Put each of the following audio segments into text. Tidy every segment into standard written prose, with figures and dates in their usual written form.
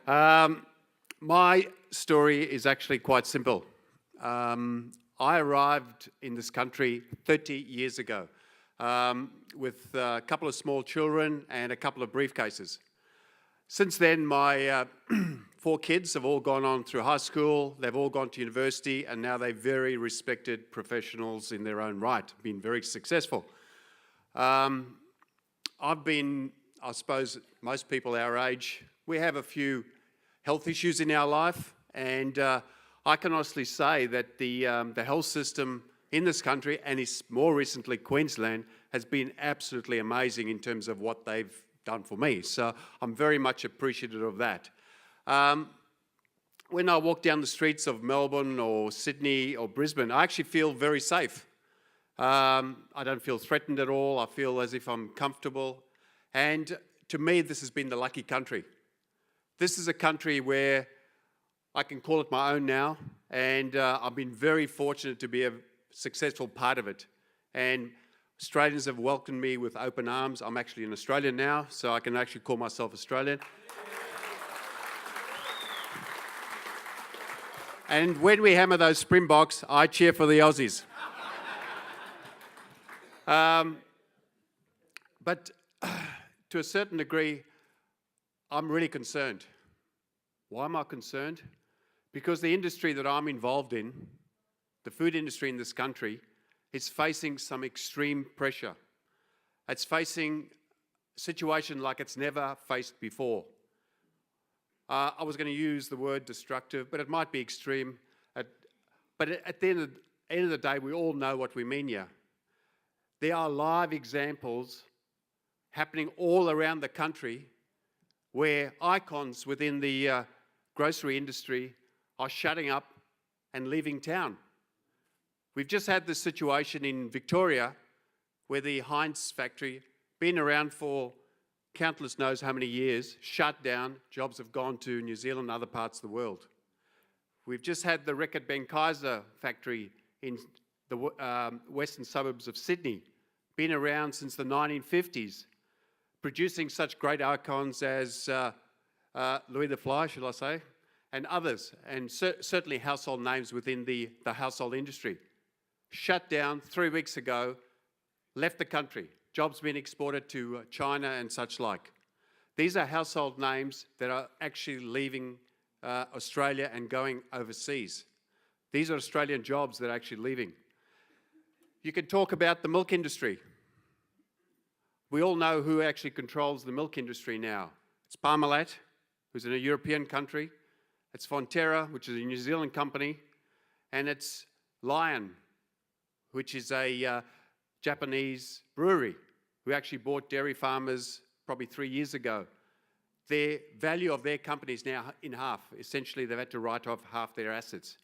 Um, my story is actually quite simple. I arrived in this country 30 years ago with a couple of small children and a couple of briefcases. Since then, my 4 kids have all gone on through high school, they've all gone to university, and now they're very respected professionals in their own right, been very successful. I've been, I suppose, most people our age, we have a few health issues in our life, and I can honestly say that the health system in this country, and more recently Queensland, has been absolutely amazing in terms of what they've done for me. So I'm very much appreciative of that. When I walk down the streets of Melbourne or Sydney or Brisbane, I actually feel very safe. I don't feel threatened at all. I feel as if I'm comfortable. And to me, this has been the lucky country. This is a country where I can call it my own now, and I've been very fortunate to be a successful part of it. And Australians have welcomed me with open arms. I'm actually an Australian now, so I can actually call myself Australian. And when we hammer those Springboks, I cheer for the Aussies. But to a certain degree, I'm really concerned. Why am I concerned? Because the industry that I'm involved in, the food industry in this country, is facing some extreme pressure. It's facing a situation like it's never faced before. I was going to use the word destructive, but it might be extreme. But at the end of the day, we all know what we mean here. There are live examples happening all around the country where icons within the grocery industry are shutting up and leaving town. We've just had this situation in Victoria where the Heinz factory, been around for countless knows how many years, shut down, jobs have gone to New Zealand and other parts of the world. We've just had the Reckitt Benckiser factory in the western suburbs of Sydney, been around since the 1950s, producing such great icons as Louis the Fly, shall I say, and others, and certainly household names within the household industry. Shut down 3 weeks ago, left the country. Jobs being exported to China and such like. These are household names that are actually leaving Australia and going overseas. These are Australian jobs that are actually leaving. You can talk about the milk industry. We all know who actually controls the milk industry now. It's Parmalat, who's in a European country. It's Fonterra, which is a New Zealand company. And it's Lion, which is a Japanese brewery, who actually bought dairy farmers probably 3 years ago. The value of their company is now in half. Essentially, they've had to write off half their assets.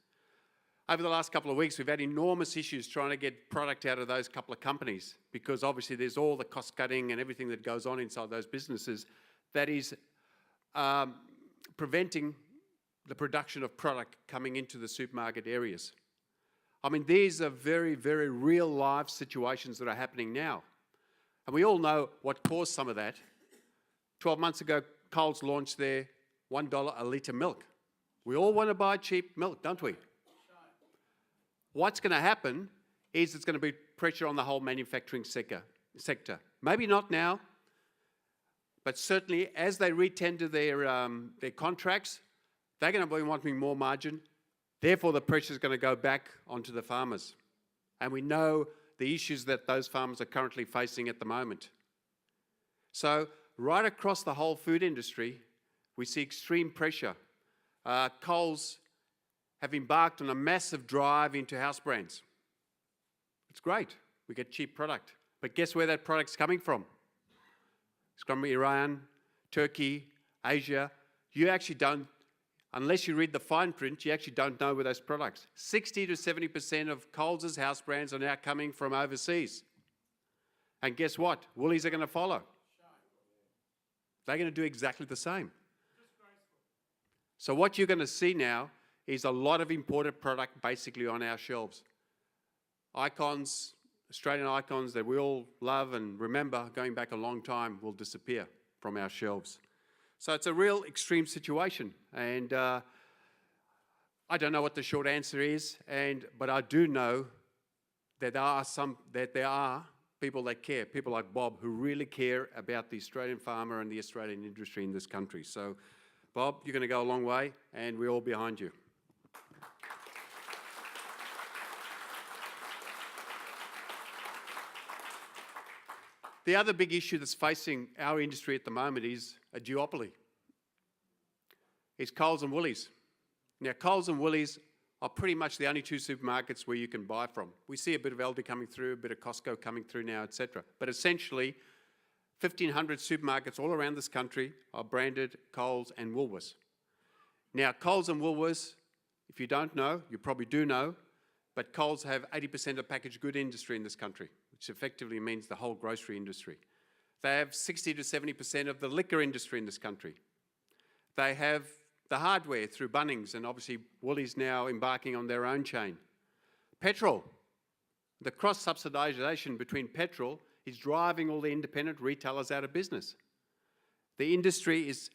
Over the last couple of weeks, we've had enormous issues trying to get product out of those couple of companies because obviously there's all the cost cutting and everything that goes on inside those businesses that is preventing the production of product coming into the supermarket areas. I mean, these are very, very real life situations that are happening now. And we all know what caused some of that. 12 months ago, Coles launched their $1 a litre milk. We all want to buy cheap milk, don't we? What's going to happen is it's going to be pressure on the whole manufacturing sector. Maybe not now, but certainly as they re-tender their contracts, they're going to be wanting more margin. Therefore, the pressure is going to go back onto the farmers. And we know the issues that those farmers are currently facing at the moment. So right across the whole food industry, we see extreme pressure. Coles have embarked on a massive drive into house brands. It's great. We get cheap product. But guess where that product's coming from? It's from Iran, Turkey, Asia. You actually don't, unless you read the fine print, you actually don't know where those products. 60 to 70% of Coles' house brands are now coming from overseas. And guess what? Woolies are going to follow. They're going to do exactly the same. So what you're going to see now is a lot of imported product basically on our shelves. Icons, Australian icons that we all love and remember going back a long time will disappear from our shelves. So it's a real extreme situation, and I don't know what the short answer is, but I do know that there are people that care, people like Bob, who really care about the Australian farmer and the Australian industry in this country. So, Bob, you're going to go a long way, and we're all behind you. The other big issue that's facing our industry at the moment is a duopoly. It's Coles and Woolies. Now, Coles and Woolies are pretty much the only two supermarkets where you can buy from. We see a bit of Aldi coming through, a bit of Costco coming through now, etc. But essentially, 1,500 supermarkets all around this country are branded Coles and Woolworths. Now, Coles and Woolworths, if you don't know, you probably do know, but Coles have 80% of the packaged good industry in this country, which effectively means the whole grocery industry. They have 60 to 70% of the liquor industry in this country. They have the hardware through Bunnings, and obviously Woolies now embarking on their own chain. Petrol, the cross-subsidisation between petrol is driving all the independent retailers out of business. The industry is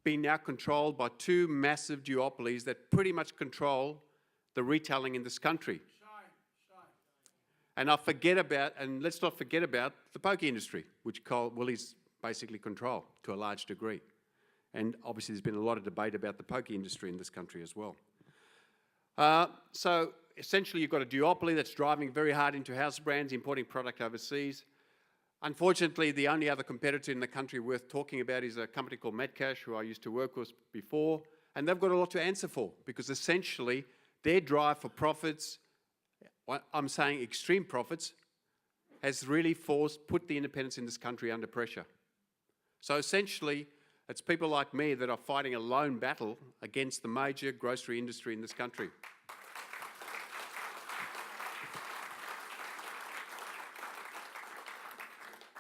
being now controlled by two massive duopolies that pretty much control the retailing in this country. And let's not forget about the pokie industry, which Woolies basically control to a large degree. And obviously there's been a lot of debate about the pokie industry in this country as well. So essentially you've got a duopoly that's driving very hard into house brands, importing product overseas. Unfortunately, the only other competitor in the country worth talking about is a company called Metcash, who I used to work with before, and they've got a lot to answer for, because essentially their drive for profits, I'm saying extreme profits, has really put the independents in this country under pressure. So essentially, it's people like me that are fighting a lone battle against the major grocery industry in this country.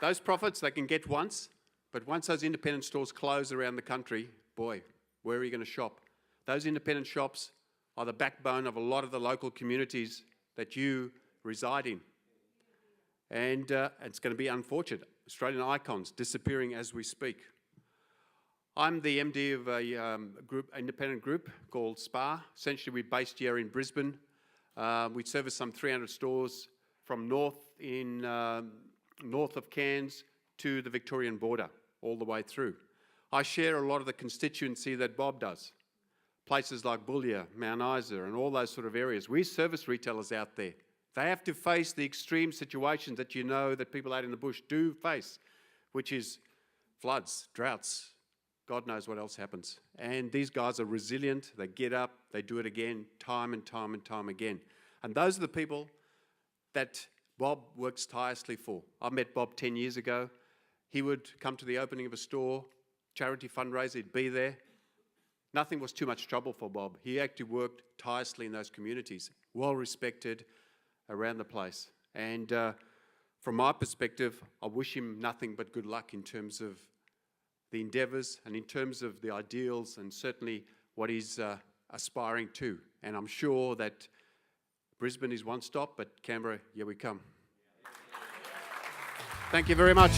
Those profits they can get once, but once those independent stores close around the country, boy, where are you going to shop? Those independent shops are the backbone of a lot of the local communities that you reside in. And it's going to be unfortunate. Australian icons disappearing as we speak. I'm the MD of a independent group called Spar. Essentially, we're based here in Brisbane. We service some 300 stores from north of Cairns to the Victorian border, all the way through. I share a lot of the constituency that Bob does. Places like Boulia, Mount Isa, and all those sort of areas. We service retailers out there. They have to face the extreme situations that you know that people out in the bush do face, which is floods, droughts, God knows what else happens. And these guys are resilient. They get up, they do it again, time and time and time again. And those are the people that Bob works tirelessly for. I met Bob 10 years ago. He would come to the opening of a store, charity fundraiser, he'd be there. Nothing was too much trouble for Bob. He actually worked tirelessly in those communities, well respected around the place. And from my perspective, I wish him nothing but good luck in terms of the endeavours and in terms of the ideals and certainly what he's aspiring to. And I'm sure that Brisbane is one stop, but Canberra, here we come. Thank you very much.